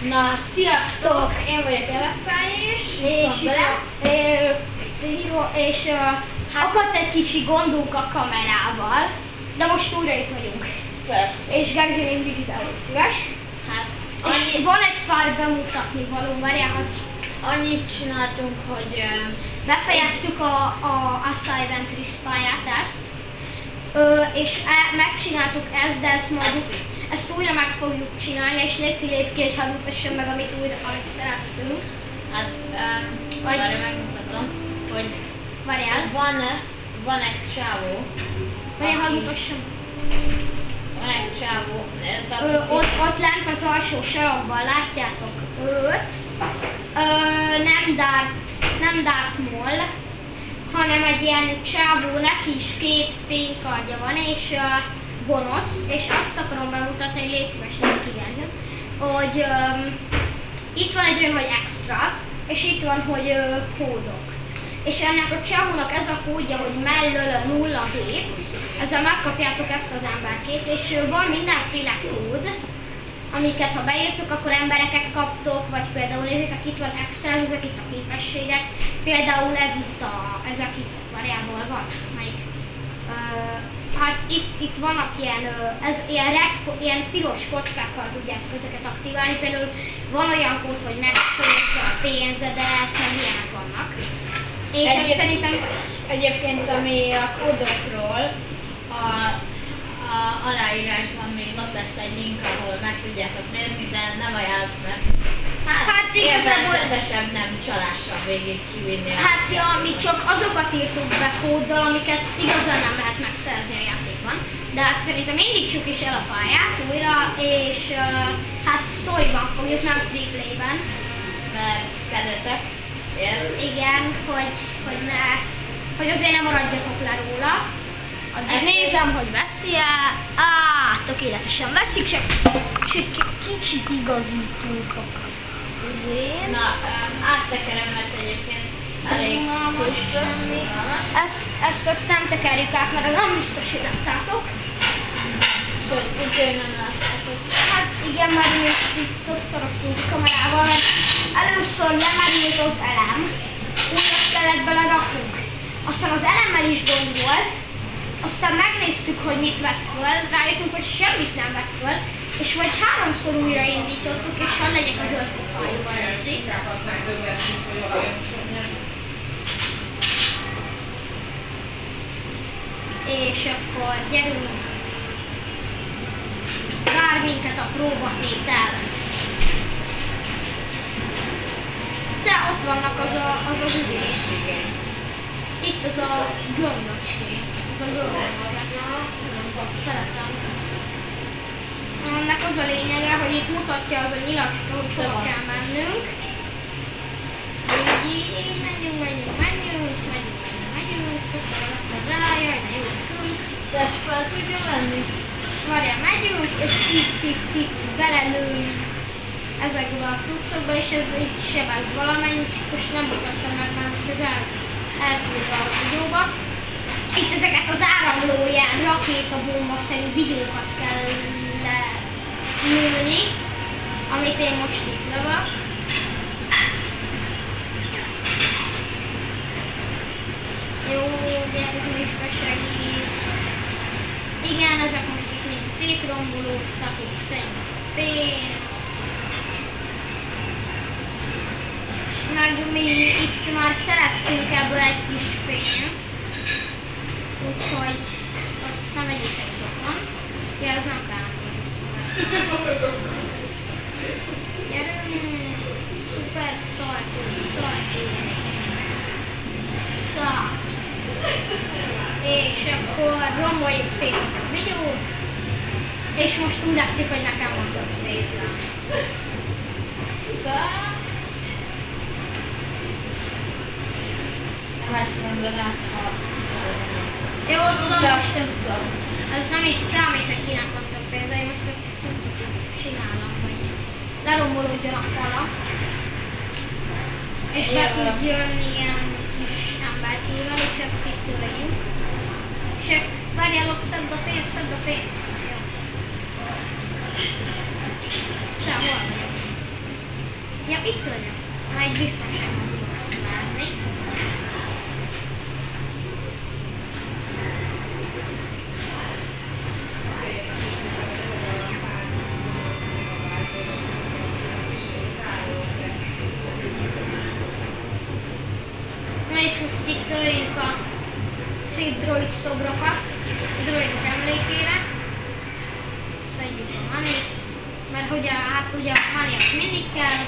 Na, sziasztok! Én vagyok Elepály és akadt egy kicsi gondunk a kamerával, de most újra itt vagyunk. Persze. És Gergő nézd ide, légy szíves. Hát, És van egy pár bemutatni való, várjál, hogy annyit csináltunk, hogy befejeztük azt a Eventris pályát, és megcsináltuk ezt, de ezt újra meg fogjuk csinálni, és légy lépként hadd mutassam meg, amit szereztünk. hát, várj, megmutatom, hogy Várjál. van egy csávó. Várjál, hadd mutassam. Van egy csávó. Ott lent az alsó sarokban látjátok őt. Nem Darth Maul, hanem egy ilyen csávó, neki is 2 fénykardja van, és gonosz, és azt akarom bemutatni, hogy légy szíves, igen, hogy itt van egy olyan, hogy extras, és itt van, hogy kódok. És ennek a csávónak ez a kódja, hogy mellől 07, ezzel megkapjátok ezt az emberkét, és van mindenféle kód, amiket ha beírtuk, akkor embereket kaptok, vagy például nézzétek, itt van extra, ezek itt a képességek, például ezek itt variából van, melyik, hát itt vannak ilyen piros kockákkal tudjátok ezeket aktiválni, például van olyan kód, hogy megszólítja a pénzedet, meg ilyenek vannak. És szerintem Egyébként ami a kódokról, a aláírásban még ott lesz egy link, ahol meg tudjátok nézni, de nem ajánlott, mert hát igazából nem csalással végig kivinni. hát ja, mi csak azokat írtuk be kóddal, amiket igazán nem lehet megszerezni a játékban. De hát szerintem indítsuk is el a pályát újra, és hát storyban fogjuk, nem freeplay-ben. Mert kedvetek. Igen, hogy azért nem maradjatok le róla. Addig nézem, hogy veszi-e. Tökéletesen veszik, és egy kicsit igazítunk azért. Na, áttekerem, mert egyébként elég Ezt nem tekerjük át, mert nem biztos, hogy láttátok. Szóval úgy nem láttátok. Hát igen, mert mi itt összeroztunk a kamerával, mert először lemerült az elem, újra kellett beleraknunk. Aztán az elemmel is gond volt, aztán megnéztük, hogy mit vett föl, rájöttünk, hogy semmit nem vett föl, és majd 3-szor újraindítottuk, és ha legyek az 5 pofájúval rögzít. És akkor gyerünk, vár minket a próbatétel. De ott vannak az üzésségek. Itt az a gömböcské. Ez a gömböcské. Szeretem. Ennek az a lényege, hogy itt mutatja az a nyilacska, hogy hova kell mennünk. Így megyünk. Jaj, de jó nekünk. De ezt fel tudja menni? Várjál, megyünk, és itt belelőjünk ezekbe a cuccokba, és ez itt sebez valamennyit, és nem mutattam meg, mert közel elküldve a videóba. Itt ezeket az áramló ilyen rakétabomba-szerű videókat kell lelőni, amit én most itt lövök. Jó, gyerünk is besegít. Igen, ezek most itt mind szétrombolódtak, itt szedjük a pénzt. Meg mi itt már szereztünk ebből egy kis pénzt. Úgyhogy azt nem egyitek zokon. Ja, ez nem kell nekem az a szolgáltatás. Gyerünk! Szuper szajtó, és akkor romboljuk szét ezt a videót, és most úgy látszik, hogy nekem van több pénzem. Ezt mondanák, ha... Jó, tudom, most ez nem is számít, hogy kinek van több pénze, én most ezt a cuccot csinálom, hogy lerombolódjon a fala, és be tud jönni ilyen kis emberkével, és ezt itt tőlejünk. És várjálok, szedd a pénzt. Jó. Hol vagyok? Ja, itt vagyok. Na, egy biztonságban tudom ezt látni. Na és most itt törjük a szép droid szobrokat, a droidok emlékére. Szedjük a manét, mert ugye, hát ugye a money az mindig kell.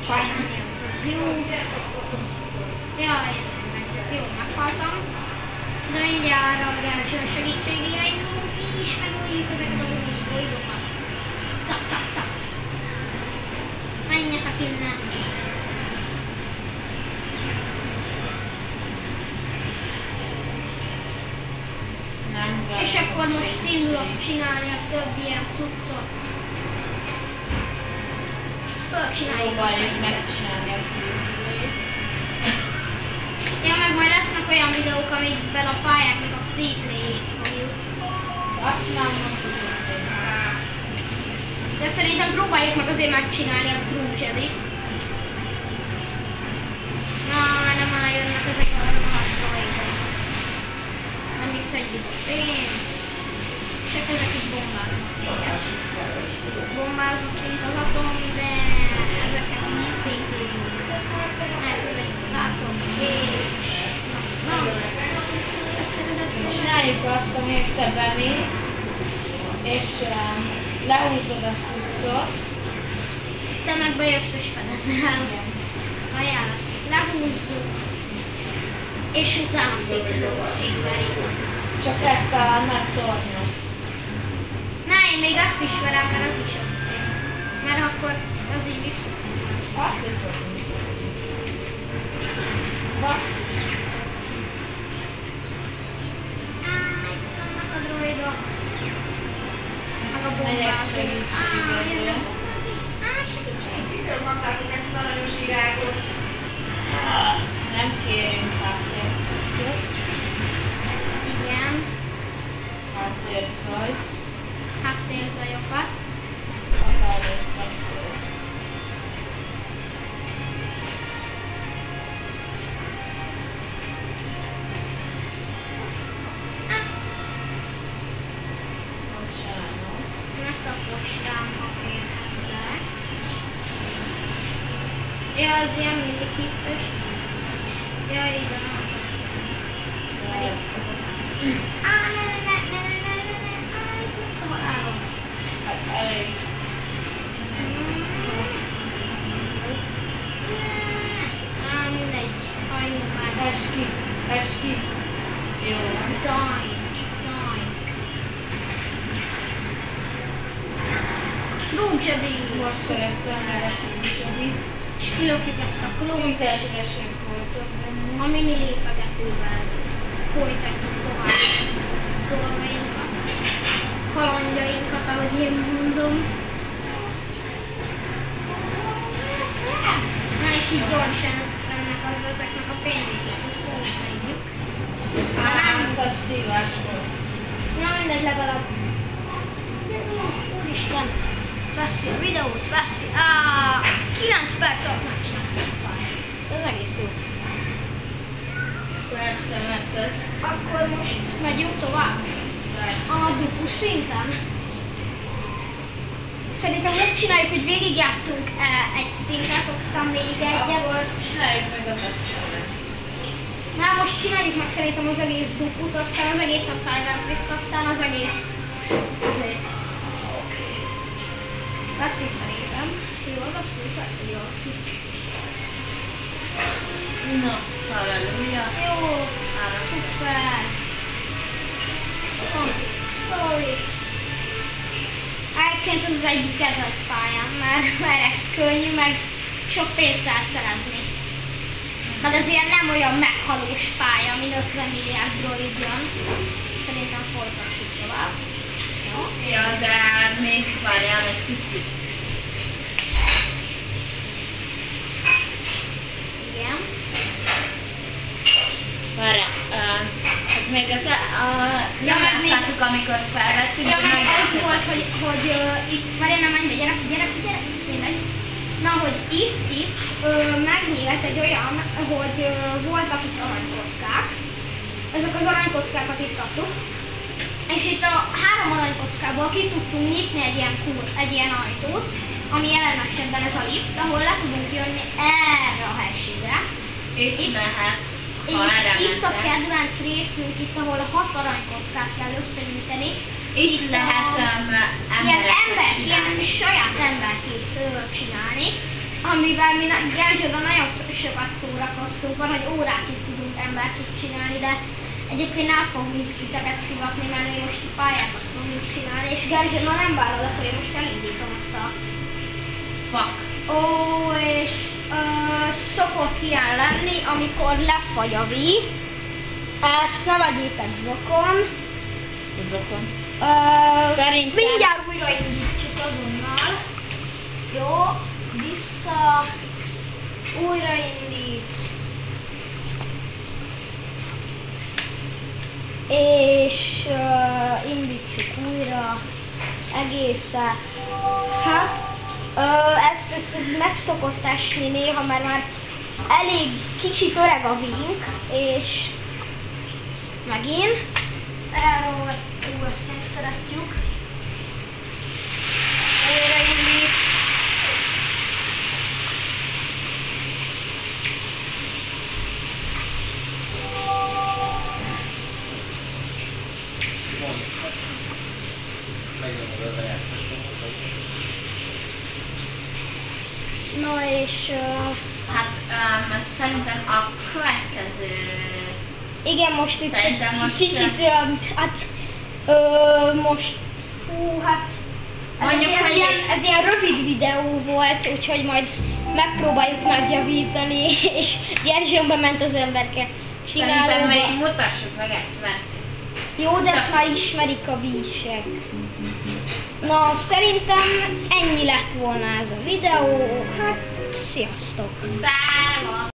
Money az jó. Jaj, jó, meghaltam. De mindjárt a belső segítségére indulunk és megöljük ezeket a droidokat. Cap, cap, cap. Menjetek innen. És akkor most indulok csinálni a több ilyen cuccot. Próbáljuk megcsinálni a fűzőt. Ja, meg majd lesznek olyan videók, amikben a pályáknak a free play-ét fogjuk. Azt nem mondtuk, hogy De szerintem próbáljuk meg azért megcsinálni a Cruise-et. Na, nem már jönnek ezek a rohadtalaidok. Nem is szedjük a pénzt. Csak ezek is bombáznak minket. Bombáznak mint az atom, de ezeket mi szétérjük. Elkövegyük az ászok, és... Na. csináljuk azt, amíg te bemész, és lehúzod a cuccot. Te meg bejössz és fedezel. Ajánlasz, lehúzzuk, és utána szétverjük. Csak ezt a nagy tornyot. Na, én még azt is verem, mert az is oké. Mert akkor az így vissza. Azt is tudjuk. Basszus. Itt vannak a droidok. Meg a Megyek bombázók. segítségedre. Segítség. Mitől mondtátok ezt a nagyon virágot? Nem kérünk háttércuccot. Igen, Háttérzajt. háttérzajokat. Határoztak. Bocsánat. Ne kapos rám, ha félhetlek. Ja, az ilyen millikittes cucc. Ja, igen. Itt lesz a halálom. Hát elég. Mindegy. Hajlunk már. Ess ki. Jó. Die. Klózsebész. Most keresztül ellettünk zsabit. És kilökjük ezt a klózsebész. Tüzetesek voltak benne. A mini lépegetővel folytatjuk tovább dolgainkat, kalandjainkat, ahogy én mondom. Na és így gyorsan ezeknek a pénzét összeszedjük. Hát, az szívás volt. Na mindegy, legalább. Úristen, veszi a videót, veszi. 9 perc alatt megcsináltam ezt a pályát. Ez egész jó. Persze, mert ez Akkor most megyünk tovább. A dupu szinten. Szerintem úgy csináljuk, hogy végigjátszunk egy szintet, aztán még egyet. akkor csináljuk meg az eszkövet. Na most csináljuk meg szerintem az egész duput, aztán az egész a Cyberpriszt, aztán az egész... Oké. Veszi szerintem. Jól veszi? Persze jól veszi. Na, halleluja. Jó, szuper. Story. Egyébként ez az egyik kedvenc pályám, mert ez könnyű, meg sok pénzt lehet szerezni. Meg ez ilyen nem olyan meghalós pálya, mint 50 milliárd droid jön. Szerintem folytassuk tovább. Jó? Ja, de még várjál egy picit. Igen. Várjál, hát még ezt Ja, nem meg még- láttuk, amikor felvettünk, Ja, de meg meg az volt, hogy itt... Várjál, nem menj, gyere, mindegy. Na, hogy itt megnyílt egy olyan, hogy voltak itt aranykockák. Ezek az aranykockákat itt kaptuk. És itt a 3 aranykockából ki tudtunk nyitni egy ilyen ajtót, ami jelen esetben ez a lift, ahol le tudunk jönni erre a helységre. Itt lehet, ha És erre itt a mentek. kedvenc részünk, itt ahol a 6 aranykockát kell összegyűjteni. Itt lehet Ilyen saját emberkét csinálni, amivel mi Gerzsőben nagyon sokat szórakoztunk, van, hogy órákig tudunk emberkét csinálni, de egyébként nem fogunk titeket szivatni, mert mi most pályákat fogunk csinálni, és Gerzső már nem vállal, akkor én most elindítom azt a... Fuck. Ó, és szokott ilyen lenni, amikor lefagy a víz. Ezt ne vegyétek zokon. Zokon. Szerintem... Mindjárt újraindítjuk azonnal. Jó, vissza. Újraindít. És indítsuk újra egészet. Hát, ez meg szokott esni néha, mert már elég kicsit öreg a vink, és megint erről, ezt nem szeretjük. Újraindít. Na és Hát szerintem a következő... igen, most itt Szerintem most kicsit, hát most, hát Mondjuk, hogy ez ilyen rövid videó volt, úgyhogy majd megpróbáljuk megjavítani, és Gerzsőmbe ment az emberke Szerintem csinálóba. még mutassuk meg ezt, mert Jó, de ezt már ismerik a bísek. Na, szerintem ennyi lett volna ez a videó, hát sziasztok! szállva.